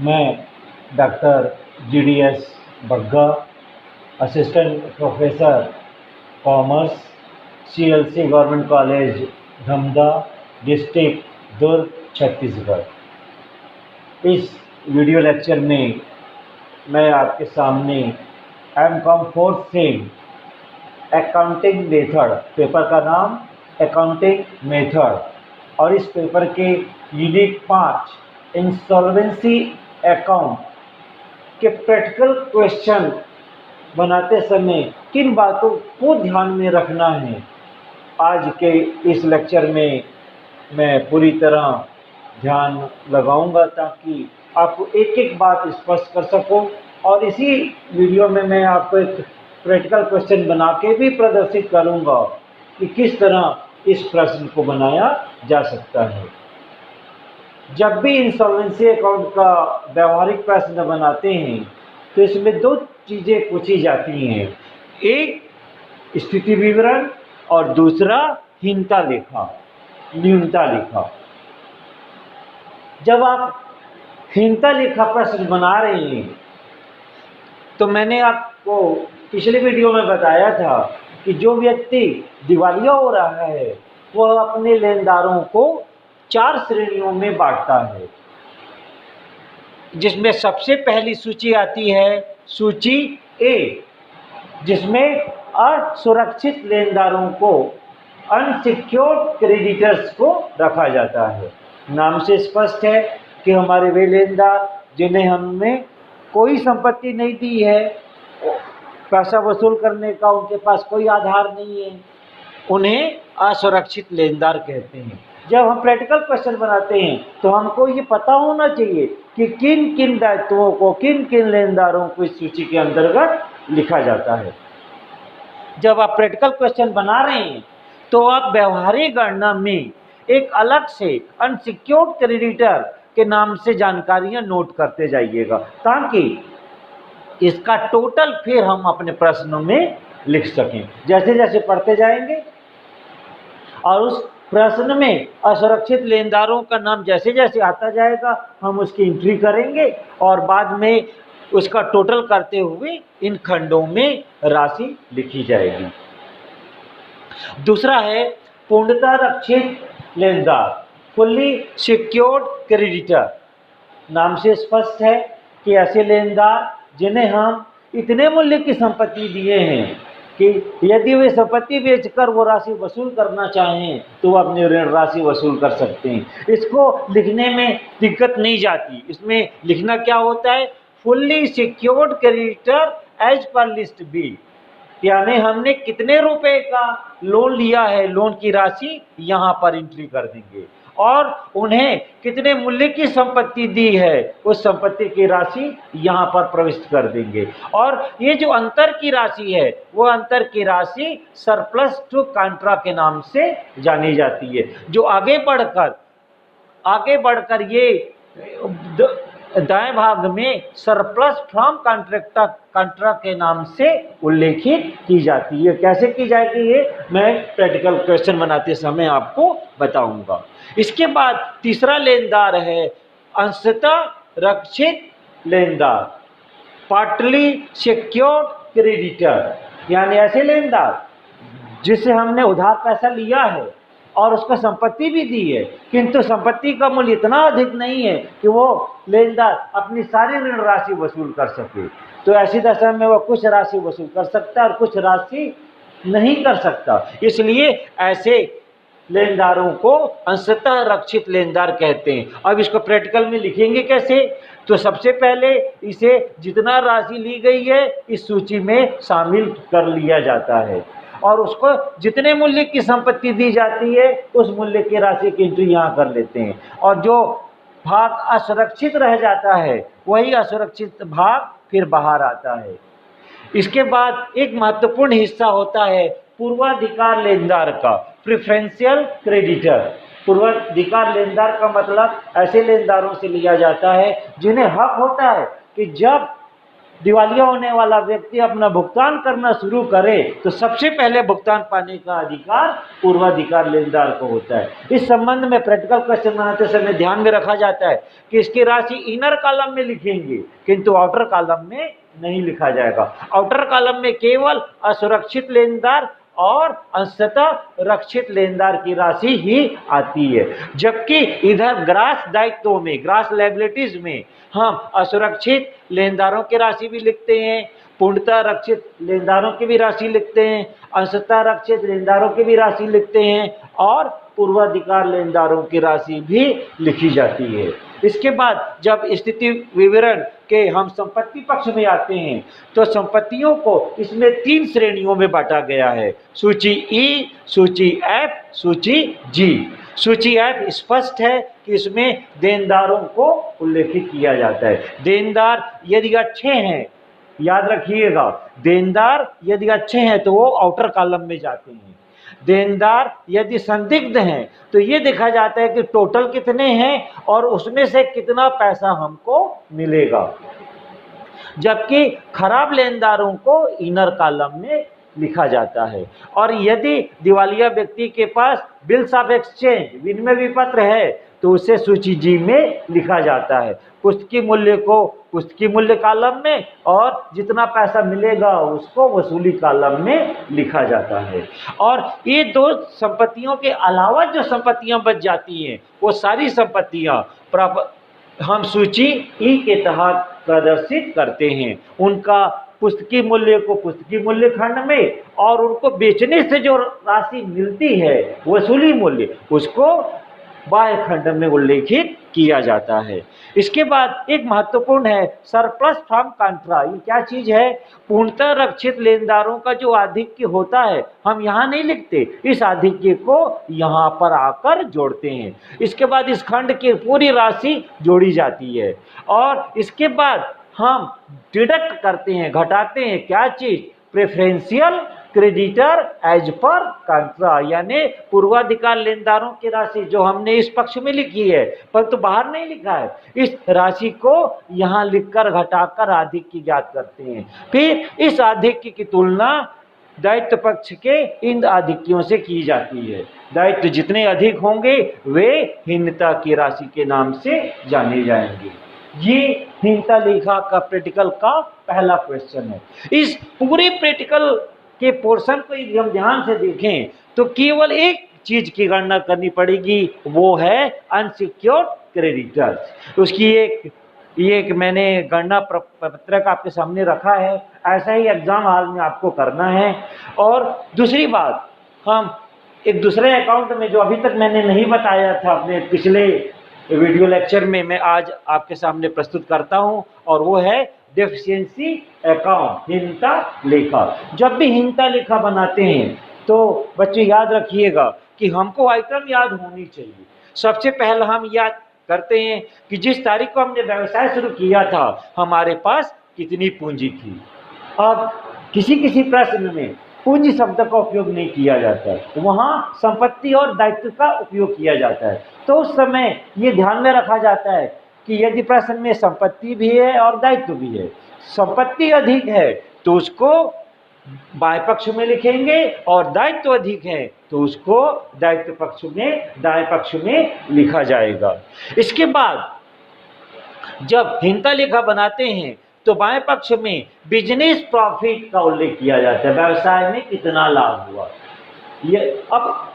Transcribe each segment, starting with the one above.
मैं doctor GDS Bagga, assistant professor commerce, CLC government college Dhamda, district Durg, Chhattisgarh. इस video lecture में मैं आपके सामने MCOM fourth sem accounting method, paper का नाम अकाउंटिंग मेथड, और इस पेपर के यूनिट 5 इंसॉल्वेंसी अकाउंट के प्रैक्टिकल क्वेश्चन बनाते समय किन बातों को ध्यान में रखना है, आज के इस लेक्चर में मैं पूरी तरह ध्यान लगाऊंगा ताकि आपको एक एक बात स्पष्ट कर सकूं। और इसी वीडियो में मैं आपको एक प्रैक्टिकल क्वेश्चन बना के भी प्रदर्शित करूंगा कि किस तरह इस प्रश्न को बनाया जा सकता है। जब भी इंसॉल्वेंसी अकाउंट का व्यवहारिक प्रश्न बनाते हैं तो इसमें दो चीज़ें पूछी जाती हैं, एक स्थिति विवरण और दूसरा हीनता लेखा, न्यूनता लेखा। जब आप हीनता लेखा प्रश्न बना रहे हैं तो मैंने आपको पिछले वीडियो में बताया था कि जो व्यक्ति दिवालिया हो रहा है वह अपने लेनदारों को 4 श्रेणियों में बांटता है, जिसमें सबसे पहली सूची आती है सूची ए, जिसमें असुरक्षित लेनदारों को, अनसिक्योर्ड क्रेडिटर्स को रखा जाता है। नाम से स्पष्ट है कि हमारे वे लेनदार जिन्हें हमने कोई संपत्ति नहीं दी है, पैसा वसूल करने का उनके पास कोई आधार नहीं है, उन्हें असुरक्षित लेनदार कहते हैं। जब हम प्रैक्टिकल क्वेश्चन बनाते हैं तो हमको ये पता होना चाहिए कि किन किन दायित्वों को, किन किन लेनदारों को इस सूची के अंतर्गत लिखा जाता है। जब आप प्रैक्टिकल क्वेश्चन बना रहे हैं तो आप व्यवहारिक गणना में एक अलग से अनसिक्योर्ड क्रेडिटर के नाम से जानकारियां नोट करते जाइएगा ताकि इसका टोटल फिर हम अपने प्रश्नों में लिख सकें। जैसे जैसे पढ़ते जाएंगे और उस प्रश्न में असुरक्षित लेनदारों का नाम जैसे जैसे आता जाएगा हम उसकी एंट्री करेंगे और बाद में उसका टोटल करते हुए इन खंडों में राशि लिखी जाएगी। दूसरा है पूर्णतः रक्षित लेनदार, फुल्ली सिक्योर्ड क्रेडिटर। नाम से स्पष्ट है कि ऐसे लेनदार जिन्हें हम इतने मूल्य की संपत्ति दिए हैं कि यदि वे संपत्ति बेचकर वो राशि वसूल करना चाहें तो वो अपनी ऋण राशि वसूल कर सकते हैं। इसको लिखने में दिक्कत नहीं जाती। इसमें लिखना क्या होता है, fully secured creditor as per list B, यानी हमने कितने रुपए का लोन लिया है, लोन की राशि यहाँ पर एंट्री कर देंगे और उन्हें कितने मूल्य की संपत्ति दी है उस संपत्ति की राशि यहाँ पर प्रविष्ट कर देंगे। और ये जो अंतर की राशि है वो अंतर की राशि सरप्लस टू कॉन्ट्रा के नाम से जानी जाती है, जो आगे बढ़कर ये दाएं भाग में सरप्लस फ्रॉम कॉन्ट्रा के नाम से उल्लेखित की जाती है। कैसे की जाएगी ये मैं प्रैक्टिकल क्वेश्चन बनाते समय आपको बताऊंगा। इसके बाद तीसरा लेनदार है अंशतः रक्षित लेनदार, पार्टली सिक्योर्ड क्रेडिटर, यानी ऐसे लेनदार जिससे हमने उधार पैसा लिया है और उसको संपत्ति भी दी है किंतु संपत्ति का मूल्य इतना अधिक नहीं है कि वो लेनदार अपनी सारी ऋण राशि वसूल कर सके। तो ऐसी दशा में वो कुछ राशि वसूल कर सकता है और कुछ राशि नहीं कर सकता, इसलिए ऐसे लेनदारों को अंशतः रक्षित लेनदार कहते हैं। अब इसको प्रैक्टिकल में लिखेंगे कैसे, तो सबसे पहले इसे जितना राशि ली गई है इस सूची में शामिल कर लिया जाता है और उसको जितने मूल्य की संपत्ति दी जाती है उस मूल्य की राशि की एंट्री यहाँ कर लेते हैं और जो भाग असुरक्षित रह जाता है वही असुरक्षित भाग फिर बाहर आता है। इसके बाद एक महत्वपूर्ण हिस्सा होता है पूर्वाधिकार लेनदार का, प्रेफरेंशियल क्रेडिटर। पूर्वाधिकार लेनदार का मतलब ऐसे लेनदारों से लिया जाता है जिन्हें हक होता है कि जब दिवालिया होने वाला व्यक्ति अपना भुगतान करना शुरू करे तो सबसे पहले भुगतान पाने का अधिकार पूर्वाधिकार लेनदार को होता है। इस संबंध में प्रैक्टिकल क्वेश्चन बनाते समय ध्यान में रखा जाता है कि इसकी राशि इनर कॉलम में लिखेंगे, किंतु आउटर कॉलम में नहीं लिखा जाएगा। आउटर कॉलम में केवल असुरक्षित लेनदार और अंशतः रक्षित लेनदार की राशि ही आती है, जबकि इधर ग्रास दायित्वों में, ग्रास लायबिलिटीज में हम असुरक्षित लेनदारों की राशि भी लिखते हैं, पूर्णतः रक्षित लेनदारों की भी राशि लिखते हैं, अंशतः रक्षित लेनदारों की भी राशि लिखते हैं और पूर्वाधिकार लेनदारों की राशि भी लिखी जाती है। इसके बाद जब स्थिति विवरण के हम संपत्ति पक्ष में आते हैं तो संपत्तियों को इसमें 3 श्रेणियों में बांटा गया है, सूची ई, सूची एफ, सूची जी। सूची एफ स्पष्ट है कि इसमें देनदारों को उल्लेखित किया जाता है। देनदार यदि अच्छे हैं, याद रखिएगा, देनदार यदि अच्छे हैं तो वो आउटर कॉलम में जाते हैं। देनदार यदि संदिग्ध हैं तो ये देखा जाता है कि टोटल कितने हैं और उसमें से कितना पैसा हमको मिलेगा, जबकि खराब लेनदारों को इनर कॉलम में लिखा जाता है। और यदि दिवालिया व्यक्ति के पास बिल्स ऑफ एक्सचेंज, विनिमय विपत्र है, तो उसे सूची जी में लिखा जाता है। पुस्तकीय मूल्य को पुस्तकीय मूल्य कॉलम में और जितना पैसा मिलेगा उसको वसूली कॉलम में लिखा जाता है। और ये 2 संपत्तियों के अलावा जो संपत्तियां बच जाती हैं वो सारी संपत्तियां हम सूची ई के तहत प्रदर्शित करते हैं। उनका पुस्तकीय मूल्य को पुस्तकीय मूल्य खंड में और उनको बेचने से जो राशि मिलती है वसूली मूल्य, उसको बाह्य खंड में उल्लेखित किया जाता है। इसके बाद एक महत्वपूर्ण है सरप्लस फ्रॉम कॉन्ट्रा। ये क्या चीज है? पूर्णतः रक्षित लेनदारों का जो आधिक्य होता है हम यहाँ नहीं लिखते, इस आधिक्य को यहाँ पर आकर जोड़ते हैं। इसके बाद इस खंड की पूरी राशि जोड़ी जाती है और इसके बाद हम डिडक्ट करते हैं, घटाते हैं क्या चीज? Preferential creditor as per contra, यानी पूर्वाधिकार लेनदारों की राशि जो हमने इस पक्ष में लिखी है परंतु बाहर नहीं लिखा है, इस राशि को यहाँ लिखकर घटाकर आधिक्य ज्ञात करते हैं। फिर इस आधिक्य की तुलना दायित्व पक्ष के इन आधिक्यों से की जाती है। दायित्व जितने अधिक होंगे वे हीनता की राशि के नाम से जाने जाएंगे। ये हीनता लेखा का प्रैक्टिकल का पहला क्वेश्चन है। इस पूरे प्रैक्टिकल के पोर्शन को यदि हम ध्यान से देखें तो केवल एक चीज की गणना करनी पड़ेगी, वो है अनसिक्योर्ड क्रेडिटर्स। उसकी एक मैंने गणना पत्रक आपके सामने रखा है, ऐसा ही एग्जाम हॉल में आपको करना है। और दूसरी बात, हम एक दूसरे अकाउंट में जो अभी तक मैंने नहीं बताया था अपने पिछले वीडियो लेक्चर में, मैं आज आपके सामने प्रस्तुत करता हूं और वो है डेफिशिएंसी अकाउंट, हीनता लेखा। जब भी हीनता लेखा बनाते हैं तो बच्चों याद रखिएगा कि हमको आइटम याद होनी चाहिए। सबसे पहले हम याद करते हैं कि जिस तारीख को हमने व्यवसाय शुरू किया था हमारे पास कितनी पूंजी थी। अब किसी प्रश्न में पूंजी शब्द का उपयोग नहीं किया जाता है, वहाँ संपत्ति और दायित्व का उपयोग किया जाता है। तो उस समय ये ध्यान में रखा जाता है कि यदि प्रश्न में संपत्ति भी है और दायित्व भी है, संपत्ति अधिक है तो उसको बाएं पक्ष में लिखेंगे और दायित्व अधिक है तो उसको दायित्व पक्ष में, दाएं पक्ष में लिखा जाएगा। इसके बाद जब हीनता लेखा बनाते हैं तो बाएं पक्ष में बिजनेस प्रॉफिट का उल्लेख किया जाता है, व्यवसाय में कितना लाभ हुआ। ये अब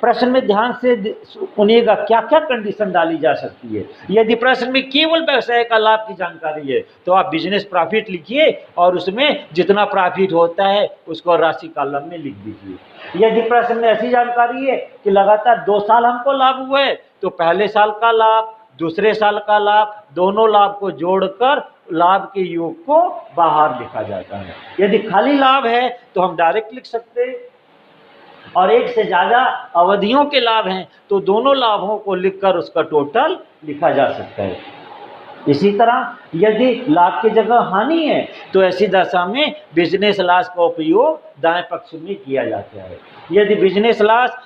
प्रश्न में ध्यान से सुनिएगा क्या क्या कंडीशन डाली जा सकती है। यदि प्रश्न में केवल व्यवसाय का लाभ की जानकारी है तो आप बिजनेस प्रॉफिट लिखिए और उसमें जितना प्रॉफिट होता है उसको राशि कॉलम में लिख दीजिए। यदि प्रश्न में ऐसी जानकारी है कि लगातार 2 साल हमको लाभ हुए तो पहले साल का लाभ, दूसरे साल का लाभ, दोनों लाभ को जोड़कर लाभ के योग को बाहर लिखा जाता है। यदि खाली लाभ है तो हम डायरेक्ट लिख सकते हैं और एक से ज्यादा अवधियों के लाभ हैं तो दोनों लाभों को लिखकर उसका टोटल लिखा जा सकता है। इसी तरह यदि लाभ की जगह हानि है तो ऐसी दशा में बिजनेस लॉस का उपयोग दाएं पक्ष में किया जाता है। यदि बिजनेस लॉस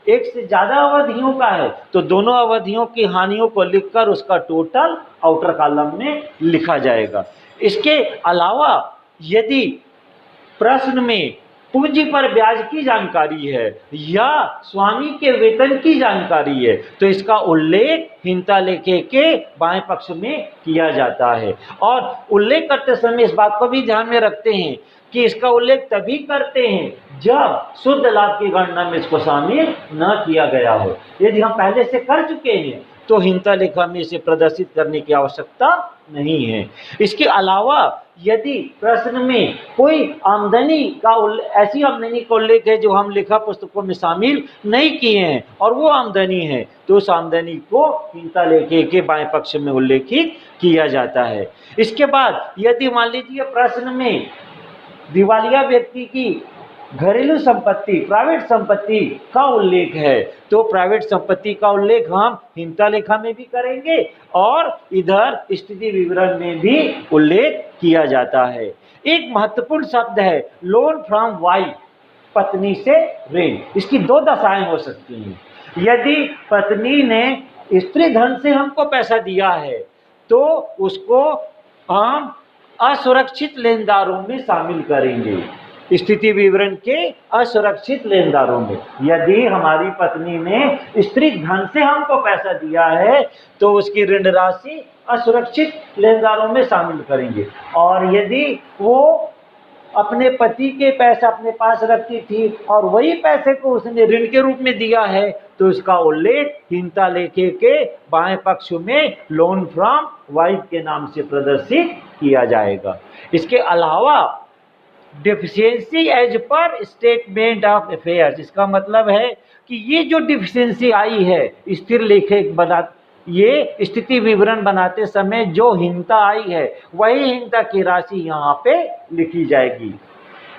एक से ज़्यादा अवधियों का है तो दोनों अवधियों की हानियों को लिखकर उसका टोटल आउटर कॉलम में लिखा जाएगा। इसके अलावा यदि प्रश्न में पूंजी पर ब्याज की जानकारी है या स्वामी के वेतन की जानकारी है तो इसका उल्लेख हिंता लेखे के बाएं पक्ष में किया जाता है। और उल्लेख करते समय इस बात को भी ध्यान में रखते हैं कि इसका उल्लेख तभी करते हैं जब शुद्ध लाभ की गणना में इसको शामिल न किया गया हो। यदि हम पहले से कर चुके हैं तो हिंता लेखा में इसे प्रदर्शित करने की आवश्यकता नहीं है। इसके अलावा यदि प्रश्न में कोई आमदनी का ऐसी आमदनी का उल्लेख है जो हम लेखा पुस्तकों में शामिल नहीं किए हैं और वो आमदनी है तो उस आमदनी को हिंता लेखे के बाएं पक्ष में उल्लेखित किया जाता है। इसके बाद यदि मान लीजिए प्रश्न में दिवालिया व्यक्ति की घरेलू संपत्ति प्राइवेट संपत्ति का उल्लेख है तो प्राइवेट संपत्ति का उल्लेख हम हिंता लेखा में भी करेंगे और इधर स्थिति विवरण में भी उल्लेख किया जाता है। एक महत्वपूर्ण शब्द है लोन फ्रॉम वाइफ, पत्नी से ऋण। इसकी दो दशाएं हो सकती हैं। यदि पत्नी ने स्त्री धन से हमको पैसा दिया है तो उसको हम असुरक्षित लेनदारों में शामिल करेंगे, स्थिति विवरण के असुरक्षित लेनदारों में। यदि हमारी पत्नी ने स्त्री धन से हमको पैसा दिया है तो उसकी ऋण राशि असुरक्षित लेनदारों में शामिल करेंगे। और यदि वो अपने पति के पैसा अपने पास रखती थी और वही पैसे को उसने ऋण के रूप में दिया है तो इसका उल्लेख हिंता लेखे के बाएं पक्ष में लोन फ्रॉम वाइफ के नाम से प्रदर्शित किया जाएगा। इसके अलावा deficiency as per statement of affairs, इसका मतलब है कि ये जो डिफिशियंसी आई है स्थिर लेखक बना ये स्थिति विवरण बनाते समय जो हिंता आई है वही हिंता की राशि यहाँ पे लिखी जाएगी।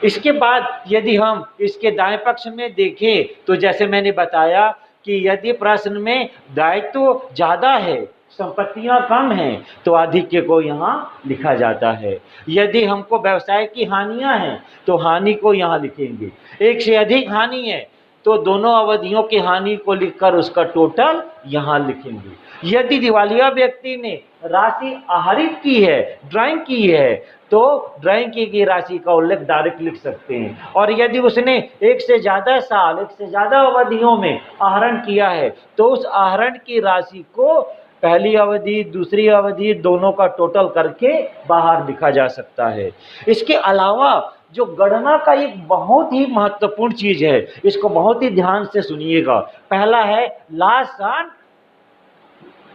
इसके बाद यदि हम इसके दाएं पक्ष में देखें तो जैसे मैंने बताया कि यदि प्रश्न में दायित्व ज़्यादा है संपत्तियां कम हैं तो आधिक्य को यहाँ लिखा जाता है। यदि हमको व्यवसाय की हानियां हैं तो हानि को यहाँ लिखेंगे। एक से अधिक हानि है तो दोनों अवधियों की हानि को लिखकर उसका टोटल यहाँ लिखेंगे। यदि दिवालिया व्यक्ति ने राशि आहरित की है ड्राइंग की है तो ड्राइंग की गई राशि का उल्लेख डायरेक्ट लिख सकते हैं। और यदि उसने एक से ज़्यादा साल एक से ज़्यादा अवधियों में आहरण किया है तो उस आहरण की राशि को पहली अवधि दूसरी अवधि दोनों का टोटल करके बाहर लिखा जा सकता है। इसके अलावा जो गणना का एक बहुत ही महत्वपूर्ण चीज है इसको बहुत ही ध्यान से सुनिएगा। पहला है loss on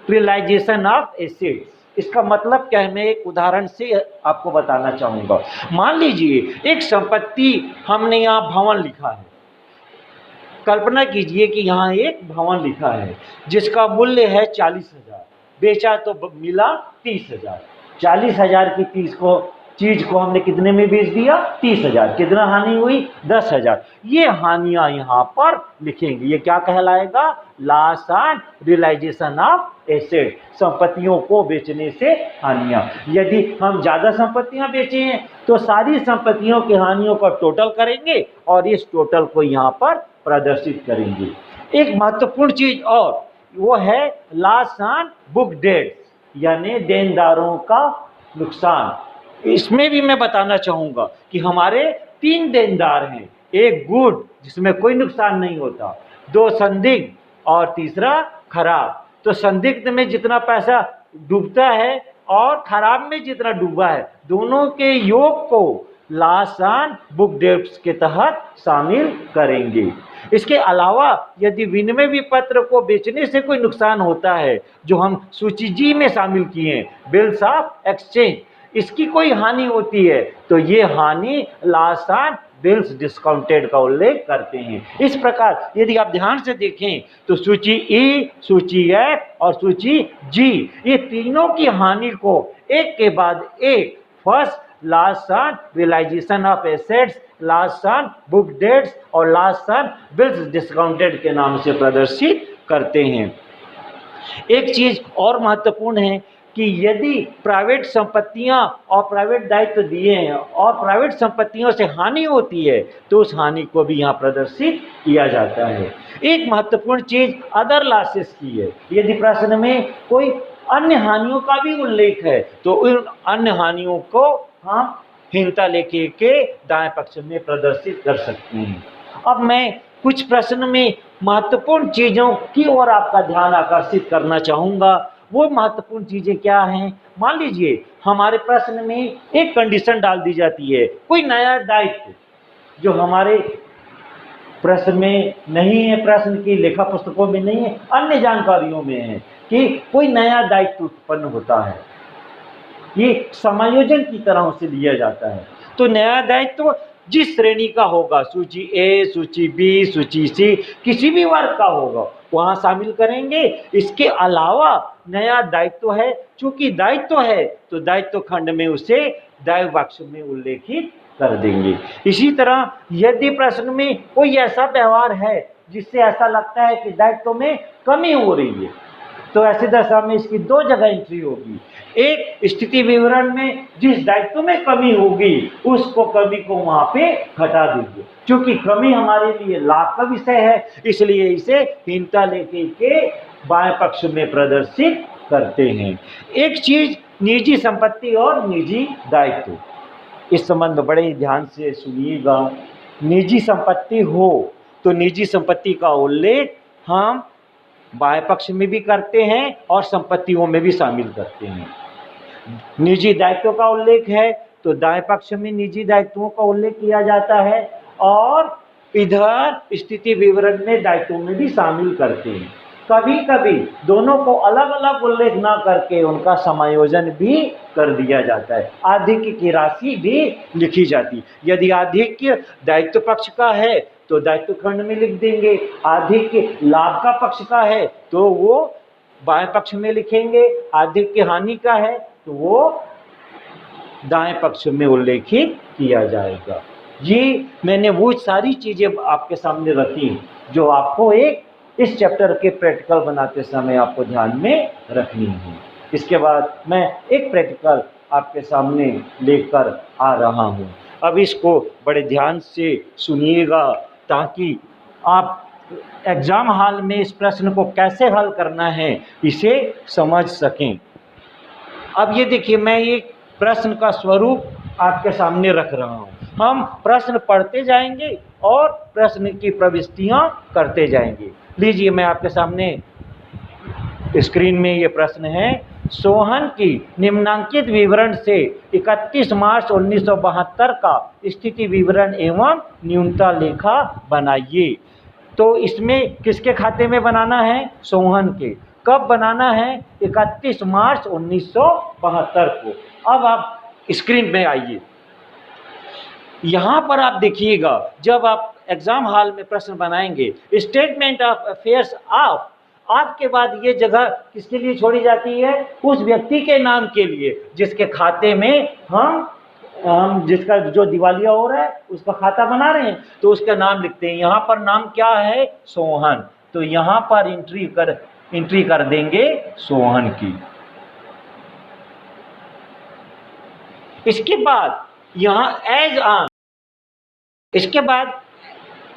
realisation of assets. इसका मतलब क्या है मैं एक उदाहरण से आपको बताना चाहूँगा। मान लीजिए एक संपत्ति हमने यहाँ भवन लिखा है। कल्पना कीजिए कि यहाँ एक भवन लिखा है जिसका मूल्य है 40,000, बेचा तो मिला 30,000। 40,000 की चीज को हमने कितने में बेच दिया 30,000। कितना हानि हुई 10,000। ये हानियां यहाँ पर लिखेंगे। ये क्या कहलाएगा loss on realisation of asset, संपत्तियों को बेचने से हानियां। यदि हम ज्यादा संपत्तियां बेचे हैं तो सारी संपत्तियों की हानियों का टोटल करेंगे और इस टोटल को यहाँ पर प्रदर्शित करेंगे। एक महत्वपूर्ण चीज और वो है लॉस ऑन बुक डेट्स, यानी देनदारों का नुकसान। इसमें भी मैं बताना चाहूँगा कि हमारे 3 देनदार हैं। एक गुड जिसमें कोई नुकसान नहीं होता, 2 संदिग्ध और तीसरा खराब। तो संदिग्ध में जितना पैसा डूबता है और खराब में जितना डूबा है दोनों के योग को लॉस ऑन बुक डेट्स के तहत शामिल करेंगे। इसके अलावा यदि विनिमय विपत्र को बेचने से कोई नुकसान होता है जो हम सूची जी में शामिल किए हैं बिल्स ऑफ एक्सचेंज, इसकी कोई हानि होती है तो ये हानि लॉस ऑन बिल्स डिस्काउंटेड का उल्लेख करते हैं। इस प्रकार यदि आप ध्यान से देखें तो सूची ई, सूची एफ और सूची जी ये तीनों की हानि को एक के बाद एक first loss on realisation of assets, loss on book debts और लॉस ऑन बिल्स डिस्काउंटेड के नाम से प्रदर्शित करते हैं। एक चीज और महत्वपूर्ण है कि यदि प्राइवेट संपत्तियां और प्राइवेट दायित्व दिए हैं और प्राइवेट संपत्तियों से हानि होती है तो उस हानि को भी यहाँ प्रदर्शित किया जाता है। एक महत्वपूर्ण चीज अदर लॉसेस की है। यदि प्रश्न में कोई अन्य हानियों का भी उल्लेख है तो उन अन्य हानियों को हम हीनता लेके के दाएं पक्ष में प्रदर्शित कर सकते हैं। अब मैं कुछ प्रश्न में महत्वपूर्ण चीजों की ओर आपका ध्यान आकर्षित करना चाहूंगा। वो महत्वपूर्ण चीजें क्या हैं? मान लीजिए हमारे प्रश्न में एक कंडीशन डाल दी जाती है, कोई नया दायित्व जो हमारे प्रश्न में नहीं है, प्रश्न की लेखा पुस्तकों में नहीं है, अन्य जानकारियों में है कि कोई नया दायित्व उत्पन्न होता है। ये समायोजन की तरह से लिया जाता है। तो नया दायित्व जिस श्रेणी का होगा, सूची ए, सूची बी, सूची सी, किसी भी वर्ग का होगा, वहां शामिल करेंगे। इसके अलावा नया दायित्व है, चूंकि दायित्व है तो दायित्व खंड में उसे दायित्व वाक्य में उल्लेखित कर देंगे। इसी तरह यदि प्रश्न में कोई ऐसा व्यवहार है जिससे ऐसा लगता है कि दायित्व में कमी हो रही है तो ऐसी दशा में इसकी दो जगह एंट्री होगी। एक स्थिति विवरण में जिस दायित्व में कमी होगी उसको कमी को वहां पे हटा दीजिए। क्योंकि कमी हमारे लिए लाभ का विषय है इसलिए इसे हीनता लेके के बाएं पक्ष में प्रदर्शित करते हैं। एक चीज निजी संपत्ति और निजी दायित्व, इस संबंध में बड़े ध्यान से सुनिएगा। निजी संपत्ति हो तो निजी संपत्ति का उल्लेख हम बाएं पक्ष में भी करते हैं और संपत्तियों में भी शामिल करते हैं। निजी दायित्वों का उल्लेख है तो दाएं पक्ष में निजी दायित्वों का उल्लेख किया जाता है और इधर स्थिति विवरण में दायित्वों में भी शामिल करते हैं। कभी कभी दोनों को अलग अलग उल्लेख ना करके उनका समायोजन भी कर दिया जाता है। आधिक्य की राशि भी लिखी जाती। यदि आधिक्य दायित्व पक्ष का है तो दायित्व खंड में लिख देंगे, आधिक्य लाभ का पक्ष का है तो वो बाएं पक्ष में लिखेंगे, आधिक्य हानि का है तो वो दाएं पक्ष में उल्लेखित किया जाएगा। ये मैंने वो सारी चीजें आपके सामने रखी जो आपको इस चैप्टर के प्रैक्टिकल बनाते समय आपको ध्यान में रखनी है। इसके बाद मैं एक प्रैक्टिकल आपके सामने लेकर आ रहा हूँ। अब इसको बड़े ध्यान से सुनिएगा ताकि आप एग्जाम हॉल में इस प्रश्न को कैसे हल करना है इसे समझ सकें। अब ये देखिए, मैं एक प्रश्न का स्वरूप आपके सामने रख रहा हूँ। हम प्रश्न पढ़ते जाएंगे और प्रश्न की प्रविष्टियाँ करते जाएंगे। लीजिए, मैं आपके सामने स्क्रीन में ये प्रश्न है। सोहन की निम्नांकित विवरण से 31 मार्च 1972 का स्थिति विवरण एवं न्यूनता लेखा बनाइए। तो इसमें किसके खाते में बनाना है? सोहन के। कब बनाना है? 31 मार्च 1972 को। अब आप स्क्रीन में आइए। यहाँ पर आप देखिएगा, जब आप एग्जाम हॉल में प्रश्न बनाएंगे, स्टेटमेंट ऑफ अफेयर्स ऑफ, आपके बाद ये जगह किसके लिए छोड़ी जाती है? उस व्यक्ति के नाम के लिए जिसके खाते में हम जिसका जो दिवालिया हो रहा है उसका खाता बना रहे हैं तो उसका नाम लिखते हैं। यहाँ पर नाम क्या है? सोहन। तो यहाँ पर एंट्री कर देंगे सोहन की। इसके बाद यहाँ एज ऑन, इसके बाद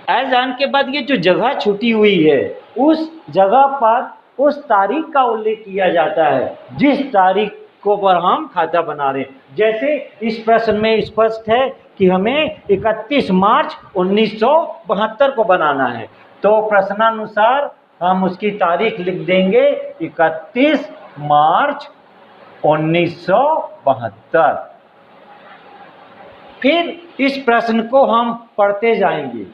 एज ऑन के बाद ये जो जगह छुटी हुई है उस जगह पर उस तारीख का उल्लेख किया जाता है जिस तारीख को पर हम खाता बना रहे हैं। जैसे इस प्रश्न में स्पष्ट है कि हमें 31 मार्च 1972 को बनाना है तो प्रश्नानुसार हम उसकी तारीख लिख देंगे 31 मार्च 1972। फिर इस प्रश्न को हम पढ़ते जाएंगे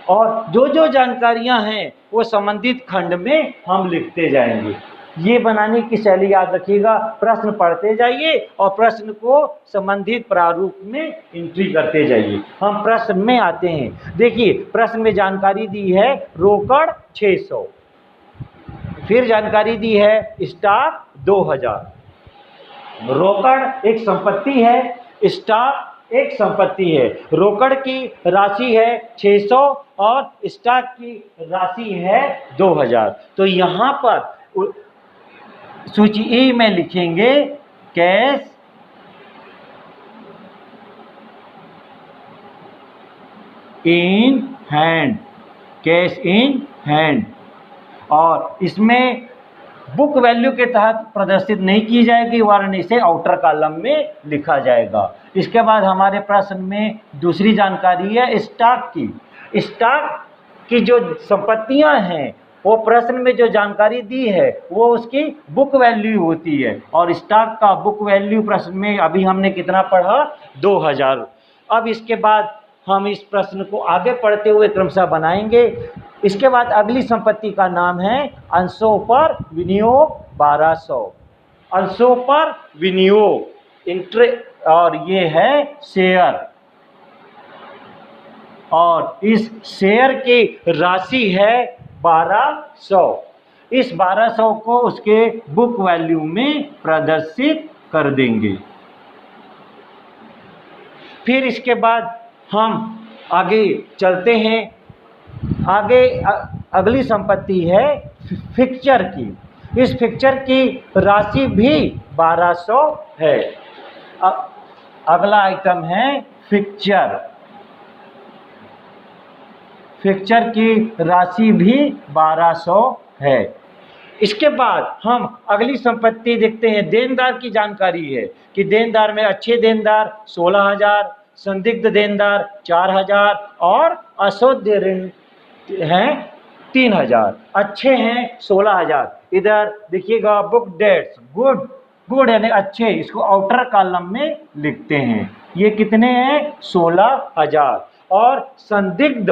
और जो जो जानकारियां हैं वो संबंधित खंड में हम लिखते जाएंगे। ये बनाने की शैली याद रखिएगा। प्रश्न पढ़ते जाइए और प्रश्न को संबंधित प्रारूप में एंट्री करते जाइए। हम प्रश्न में आते हैं। देखिए, प्रश्न में जानकारी दी है रोकड़ 600, फिर जानकारी दी है स्टॉक 2000। रोकड़ एक संपत्ति है, स्टॉक एक संपत्ति है। रोकड़ की राशि है 600 और स्टॉक की राशि है 2000। तो यहाँ पर सूची ए में लिखेंगे cash in hand, cash in hand, और इसमें बुक वैल्यू के तहत प्रदर्शित नहीं की जाएगी वरन इसे आउटर कॉलम में लिखा जाएगा। इसके बाद हमारे प्रश्न में दूसरी जानकारी है स्टॉक की। स्टॉक की जो संपत्तियां हैं वो प्रश्न में जो जानकारी दी है वो उसकी बुक वैल्यू होती है, और स्टॉक का बुक वैल्यू प्रश्न में अभी हमने कितना पढ़ा, 2000। अब इसके बाद हम इस प्रश्न को आगे पढ़ते हुए क्रमशः बनाएंगे। इसके बाद अगली संपत्ति का नाम है अंशों पर विनियोग 1200। अंशों पर विनियोग और ये है शेयर, और इस शेयर की राशि है 1200। इस 1200 को उसके बुक वैल्यू में प्रदर्शित कर देंगे। फिर इसके बाद हम आगे चलते हैं। आगे अगली संपत्ति है फिक्चर की। इस फिक्चर की राशि भी 1200 है। अगला आइटम है फिक्चर। फिक्चर की राशि भी 1200 है। इसके बाद हम अगली संपत्ति देखते हैं। देनदार की जानकारी है कि देनदार में अच्छे देनदार 16,000, संदिग्ध देनदार 4,000 और अशुद्ध ऋण हैं 3,000। अच्छे हैं 16,000। इधर देखिएगा बुक डेट्स गुड, गुड यानी अच्छे, इसको आउटर कॉलम में लिखते हैं। ये कितने हैं, 16,000। और संदिग्ध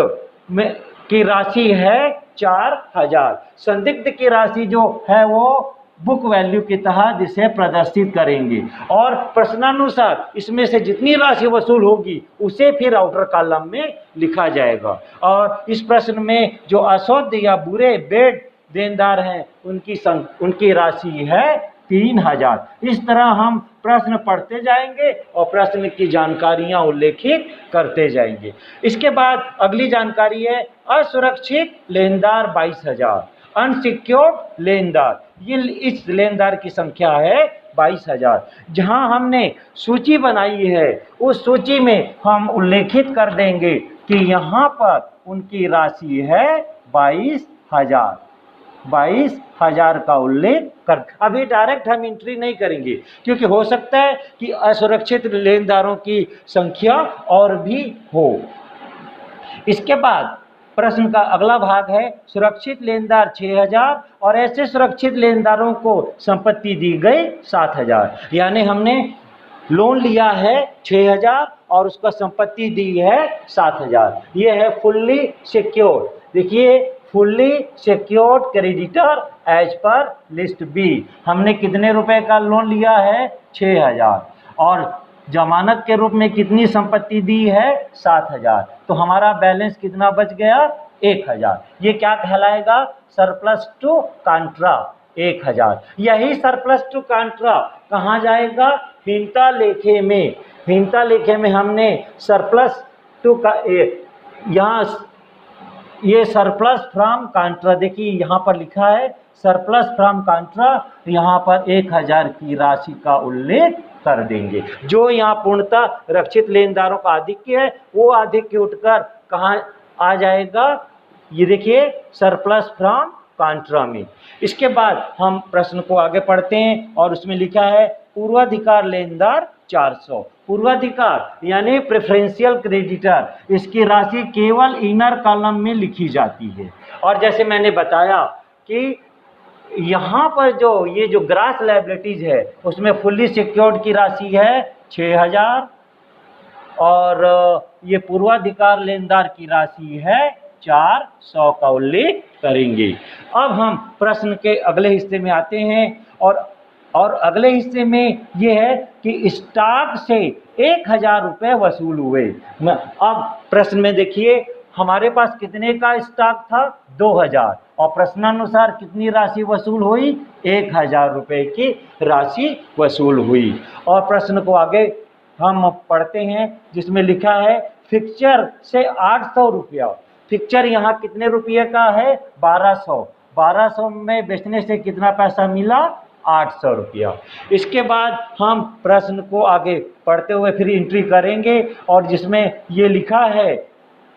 में की राशि है 4,000। संदिग्ध की राशि जो है वो बुक वैल्यू के तहत इसे प्रदर्शित करेंगे, और प्रश्नानुसार इसमें से जितनी राशि वसूल होगी उसे फिर आउटर कॉलम में लिखा जाएगा। और इस प्रश्न में जो अशुद्ध या बुरे बेड देनदार हैं उनकी राशि है 3,000। इस तरह हम प्रश्न पढ़ते जाएंगे और प्रश्न की जानकारियां उल्लेखित करते जाएंगे। इसके बाद अगली जानकारी है असुरक्षित लेनदार 22,000। अनसिक्योर्ड लेनदार, ये इस लेनदार की संख्या है 22,000। जहां हमने सूची बनाई है उस सूची में हम उल्लेखित कर देंगे कि यहाँ पर उनकी राशि है 22,000। 22,000 का उल्लेख कर, अभी डायरेक्ट हम एंट्री नहीं करेंगे क्योंकि हो सकता है कि असुरक्षित लेनदारों की संख्या और भी हो। इसके बाद प्रश्न का अगला भाग है सुरक्षित लेनदार 6,000 और ऐसे सुरक्षित लेनदारों को संपत्ति दी गई 7,000। यानी हमने लोन लिया है 6,000 और उसका संपत्ति दी है 7,000। ये है फुल्ली सिक्योर्ड। देखिए fully secured creditor as per list B. हमने कितने रुपए का लोन लिया है, 6,000, और जमानत के रूप में कितनी संपत्ति दी है, 7,000। तो हमारा बैलेंस कितना बच गया, 1,000। ये क्या कहलाएगा, सरप्लस टू कॉन्ट्रा 1,000। यही सरप्लस टू कॉन्ट्रा कहाँ जाएगा, हीनता लेखे में। हीनता लेखे में हमने सरप्लस टू का यहाँ ये सरप्लस फ्रॉम कॉन्ट्रा, देखिए यहाँ पर लिखा है सरप्लस फ्रॉम कॉन्ट्रा, यहाँ पर 1,000 की राशि का उल्लेख कर देंगे। जो यहाँ पूर्णतः रक्षित लेनदारों का आधिक्य है वो आधिक्य उठकर कहाँ आ जाएगा, ये देखिए सरप्लस फ्रॉम कॉन्ट्रा में। इसके बाद हम प्रश्न को आगे पढ़ते हैं और उसमें लिखा है पूर्वाधिकार लेनदार 400। पूर्वाधिकार यानी प्रेफरेंशियल क्रेडिटर, इसकी राशि केवल इनर कॉलम में लिखी जाती है। और जैसे मैंने बताया कि यहाँ पर ये जो ग्रास लायबिलिटीज है उसमें फुल्ली सिक्योर्ड की राशि है 6,000 और ये पूर्वाधिकार लेनदार की राशि है 400 का उल्लेख करेंगे। अब हम प्रश्न के अगले हिस्से में आते हैं और अगले हिस्से में ये है कि स्टॉक से 1,000 रुपये वसूल हुए। अब प्रश्न में देखिए हमारे पास कितने का स्टॉक था, 2,000, और प्रश्नानुसार कितनी राशि वसूल हुई, 1,000 रुपये की राशि वसूल हुई। और प्रश्न को आगे हम पढ़ते हैं जिसमें लिखा है फिक्चर से 800 रुपया। फिक्चर यहाँ कितने रुपये का है, 1,200। 1,200 में बेचने से कितना पैसा मिला, 800 रुपया। इसके बाद हम प्रश्न को आगे पढ़ते हुए फिर एंट्री करेंगे और जिसमें ये लिखा है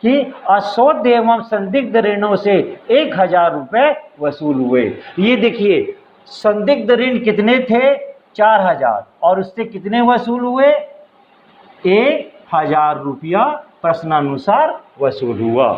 कि अशोध एवं संदिग्ध ऋणों से 1000 रुपये वसूल हुए। ये देखिए संदिग्ध ऋण कितने थे 4000 और उससे कितने वसूल हुए 1000 रुपया प्रश्नानुसार वसूल हुआ।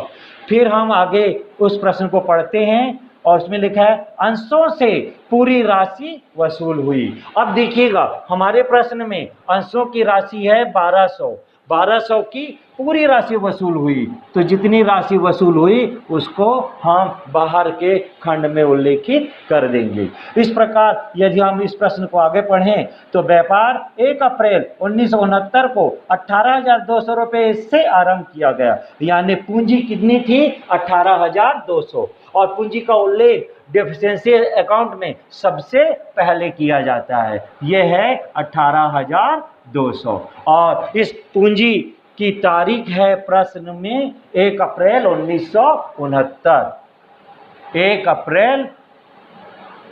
फिर हम आगे उस प्रश्न को पढ़ते हैं और उसमें लिखा है अंशों से पूरी राशि वसूल हुई। अब देखिएगा हमारे प्रश्न में अंशों की राशि है 1200 की पूरी राशि वसूल हुई, तो जितनी राशि वसूल हुई उसको हम बाहर के खंड में उल्लेखित कर देंगे। इस प्रकार यदि हम इस प्रश्न को आगे पढ़ें तो व्यापार 1 अप्रैल 1969 को 18,200 रुपये से आरंभ किया गया, यानी पूंजी कितनी थी 18,200 और पूंजी का उल्लेख डेफिशिएंसी अकाउंट में सबसे पहले किया जाता है, यह है 18,200 और इस पूंजी की तारीख है प्रश्न में 1 अप्रैल 1969। 1 अप्रैल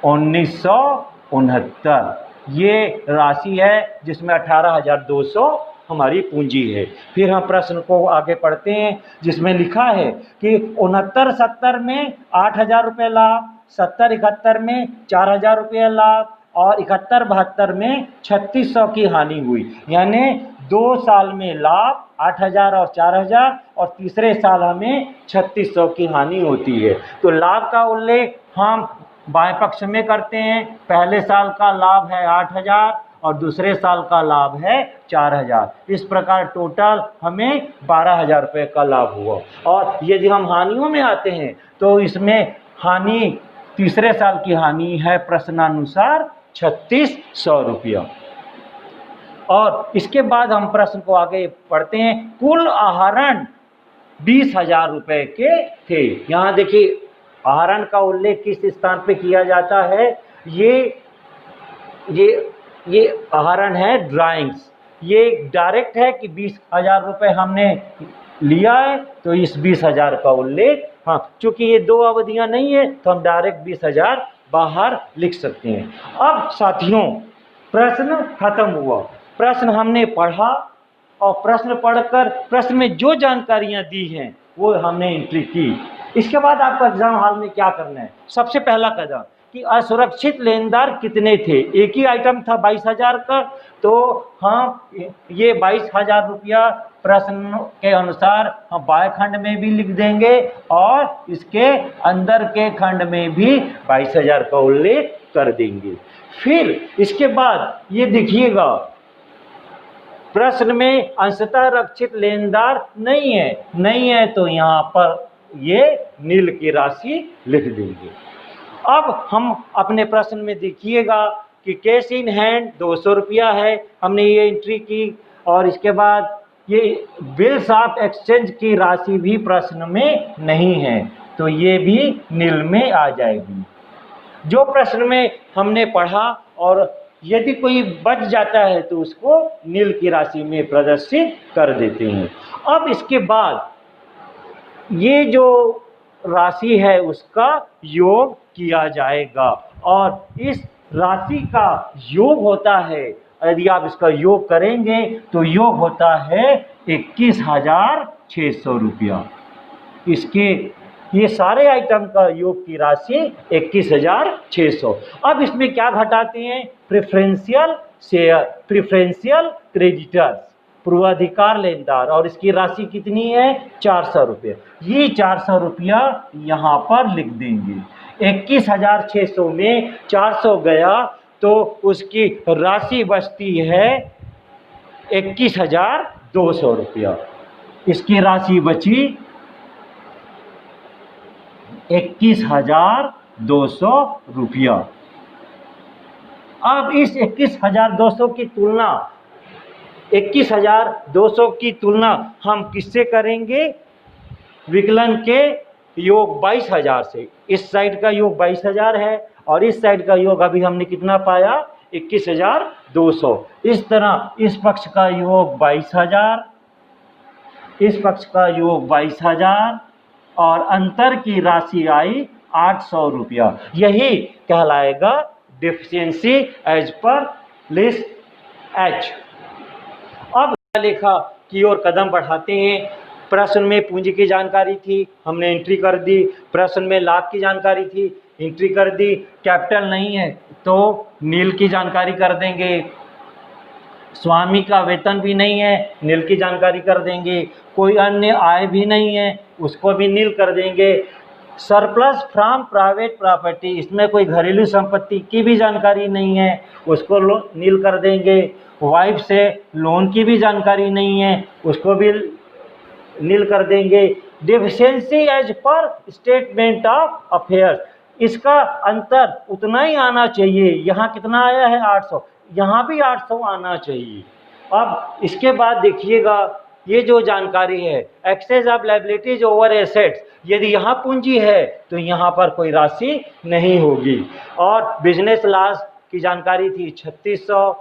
1969 ये राशि है जिसमें 18,200 हमारी पूंजी है। फिर हम प्रश्न को आगे पढ़ते हैं जिसमें लिखा है कि 69-70 में 8,000 रुपये लाभ, 70-71 में 4,000 रुपये लाभ और 71-72 में 3600 की हानि हुई, यानी 2 साल में लाभ 8,000 और 4,000 और तीसरे साल हमें 3600 की हानि होती है। तो लाभ का उल्लेख हम बाएं पक्ष में करते हैं। पहले साल का लाभ है 8,000 और दूसरे साल का लाभ है 4,000। इस प्रकार टोटल हमें 12,000 रुपये का लाभ हुआ। और यदि हम हानियों में आते हैं तो इसमें हानि तीसरे साल की हानि है प्रश्नानुसार 3600 रुपया। और इसके बाद हम प्रश्न को आगे पढ़ते हैं। कुल आहरण 20,000 रुपये के थे। यहाँ देखिए आहरण का उल्लेख किस स्थान पे किया जाता है, ये आहरण है ड्राइंग्स। ये डायरेक्ट है कि 20,000 रुपये हमने लिया है तो इस 20,000 का उल्लेख, हाँ चूंकि ये 2 अवधियां नहीं है तो हम डायरेक्ट 20,000 बाहर लिख सकते हैं। अब साथियों प्रश्न खत्म हुआ। प्रश्न हमने पढ़ा और प्रश्न पढ़कर प्रश्न में जो जानकारियां दी हैं वो हमने एंट्री की। इसके बाद आपको एग्जाम हॉल में क्या करना है, सबसे पहला कदम कि असुरक्षित लेनदार कितने थे। एक ही आइटम था 22,000 का, तो हम ये 22,000 रुपया प्रश्न के अनुसार हम बाएं खंड में भी लिख देंगे और इसके अंदर के खंड में भी 22,000 का उल्लेख कर देंगे। फिर इसके बाद ये देखिएगा प्रश्न में अंशतः रक्षित लेनदार नहीं है तो यहाँ पर ये नील की राशि लिख देंगे। अब हम अपने प्रश्न में देखिएगा कि कैश इन हैंड 200 रुपया है, हमने ये एंट्री की और इसके बाद ये बिल्स ऑफ एक्सचेंज की राशि भी प्रश्न में नहीं है तो ये भी नील में आ जाएगी। जो प्रश्न में हमने पढ़ा और यदि कोई बच जाता है तो उसको नील की राशि में प्रदर्शित कर देते हैं। अब इसके बाद ये जो राशि है उसका योग किया जाएगा और इस राशि का योग होता है, यदि आप इसका योग करेंगे तो योग होता है 21,600 रुपया। इसके ये सारे आइटम का योग की राशि 21,600। अब इसमें क्या घटाते हैं, प्रेफरेंशियल शेयर, प्रेफरेंशियल क्रेडिटर्स, पूर्वाधिकार लेनदार, और इसकी राशि कितनी है 400 रुपये। ये 400 रुपया यहाँ पर लिख देंगे। 21,600 में 400 गया तो उसकी राशि बचती है 21,200 रुपया। इसकी राशि बची 21,200 रुपया। अब इस 21,200 की तुलना 21,200 की तुलना हम किससे करेंगे, विकलन के योग 22,000 से। इस साइड का योग 22,000 है और इस साइड का योग अभी हमने कितना पाया 21,200। इस तरह इस पक्ष का योग 22,000, इस पक्ष का योग 22,000 और अंतर की राशि आई 800 रुपया। यही कहलाएगा deficiency as per list H. अब लेखा की ओर कदम बढ़ाते हैं। प्रश्न में पूंजी की जानकारी थी, हमने एंट्री कर दी। प्रश्न में लाभ की जानकारी थी, एंट्री कर दी। कैपिटल नहीं है तो नील की जानकारी कर देंगे। स्वामी का वेतन भी नहीं है, नील की जानकारी कर देंगे। कोई अन्य आय भी नहीं है, उसको भी नील कर देंगे। सरप्लस फ्रॉम प्राइवेट प्रॉपर्टी, इसमें कोई घरेलू संपत्ति की भी जानकारी नहीं है, उसको नील कर देंगे। वाइफ से लोन की भी जानकारी नहीं है, उसको भी नील कर देंगे। Deficiency as per statement of affairs, इसका अंतर उतना ही आना चाहिए। यहाँ कितना आया है 800, यहाँ भी 800 आना चाहिए। अब इसके बाद देखिएगा, ये जो जानकारी है excess of liabilities over assets, यदि यहाँ पूंजी है तो यहाँ पर कोई राशि नहीं होगी। और बिजनेस लॉस की जानकारी थी 3600,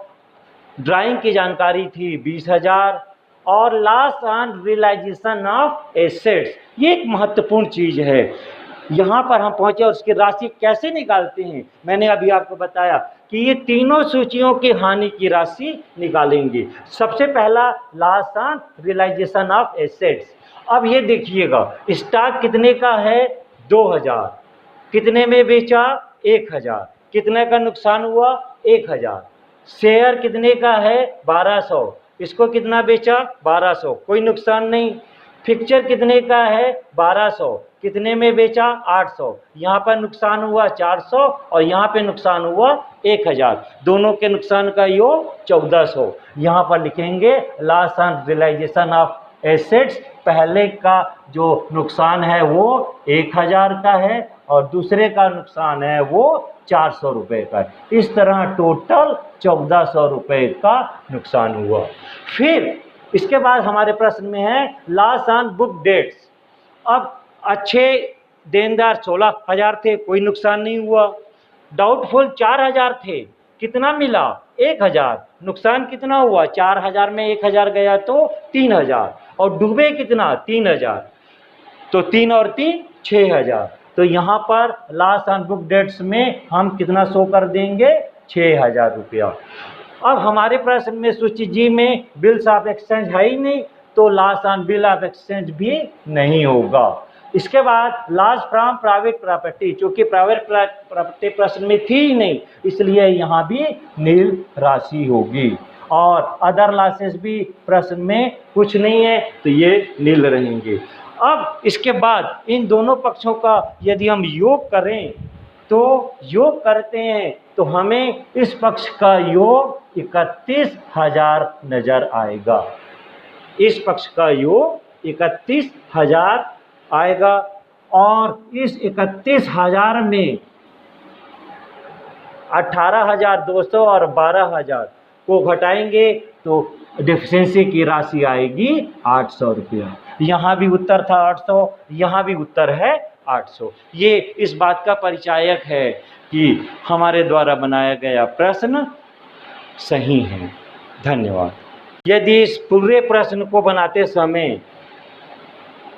ड्राइंग की जानकारी थी 20,000 और loss on realisation of assets, ये एक महत्वपूर्ण चीज है। यहाँ पर हम पहुंचे और उसकी राशि कैसे निकालते हैं, मैंने अभी आपको बताया कि ये तीनों सूचियों की हानि की राशि निकालेंगे। सबसे पहला loss on realisation of assets. अब ये देखिएगा, स्टॉक कितने का है 2000, कितने में बेचा 1000, कितने का नुकसान हुआ 1000। शेयर कितने का है 1200, इसको कितना बेचा 1200, कोई नुकसान नहीं। फिक्चर कितने का है 1200, कितने में बेचा 800, यहाँ पर नुकसान हुआ 400 और यहाँ पे नुकसान हुआ 1000, दोनों के नुकसान का योग 1400। यहाँ पर लिखेंगे loss on realisation of assets, पहले का जो नुकसान है वो 1000 का है और दूसरे का नुकसान है वो 400 रुपये का है। इस तरह टोटल 1400 रुपये का नुकसान हुआ। फिर इसके बाद हमारे प्रश्न में है लॉस ऑन बुक डेट्स। अब अच्छे देनदार 16,000 थे, कोई नुकसान नहीं हुआ। डाउटफुल 4,000 थे, कितना मिला 1,000, नुकसान कितना हुआ 4,000 में 1,000 गया तो 3,000 और डूबे कितना 3,000, तो 3 और 3 6,000। तो यहाँ पर लॉस ऑन बुक डेट्स में हम कितना शो कर देंगे 6,000 रुपया। अब हमारे प्रश्न में सूची जी में बिल्स ऑफ एक्सचेंज है ही नहीं, तो loss on bill of exchange भी नहीं होगा। इसके बाद लॉस फ्रॉम प्राइवेट प्रॉपर्टी, चूंकि प्राइवेट प्रॉपर्टी प्रश्न में थी ही नहीं, इसलिए यहाँ भी नील राशि होगी। और अदर लॉसेस भी प्रश्न में कुछ नहीं है, तो ये नील रहेंगे। अब इसके बाद इन दोनों पक्षों का यदि हम योग करें तो योग करते हैं तो हमें इस पक्ष का योग 31,000 नजर आएगा। इस पक्ष का योग 31,000 आएगा और इस 31,000 में 18,200 और 12,000 को घटाएंगे तो डिफिशियंसी की राशि आएगी 800 रुपया। यहाँ भी उत्तर था 800, यहाँ भी उत्तर है 800। ये इस बात का परिचायक है कि हमारे द्वारा बनाया गया प्रश्न सही है। धन्यवाद। यदि इस पूरे प्रश्न को बनाते समय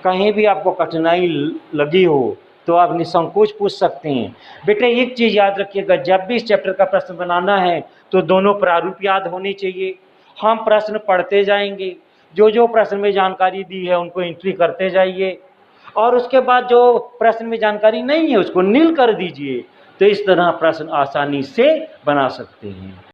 कहीं भी आपको कठिनाई लगी हो तो आप निसंकोच पूछ सकते हैं। बेटे एक चीज़ याद रखिएगा, जब भी इस चैप्टर का प्रश्न बनाना है तो दोनों प्रारूप याद होनी चाहिए। हम प्रश्न पढ़ते जाएंगे, जो जो प्रश्न में जानकारी दी है उनको एंट्री करते जाइए और उसके बाद जो प्रश्न में जानकारी नहीं है उसको नील कर दीजिए। तो इस तरह प्रश्न आसानी से बना सकते हैं।